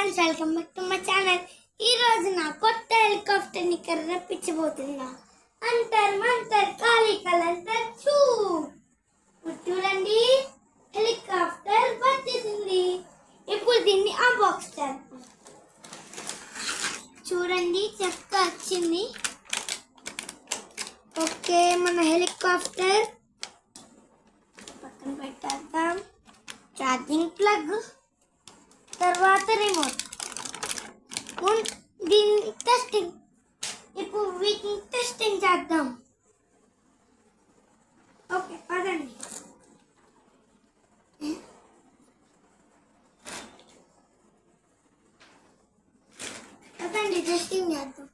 Friends, welcome back to my channel. ఈ రోజు నా కొత్త హెలికాప్టర్ ని రప్పించబోతున్నా. అంటర్ మంతర్ కాళీ కలంటర్ చూ. చూడండి, హెలికాప్టర్ వచ్చేసింది. ఇప్పుడు దీన్ని అన్బాక్స్ చేద్దాం. చూడండి, చెక్క వచ్చింది. ఓకే, మన హెలికాప్టర్ పక్కన పెట్టేద్దాం. ఛార్జింగ్ ప్లగ్, తర్వాత రిమోట్. దీన్ని టెస్టింగ్, ఇప్పుడు వీటిని టెస్టింగ్ చేద్దాం. ఓకే, పదండి. పదండి, టెస్టింగ్ చేద్దాం.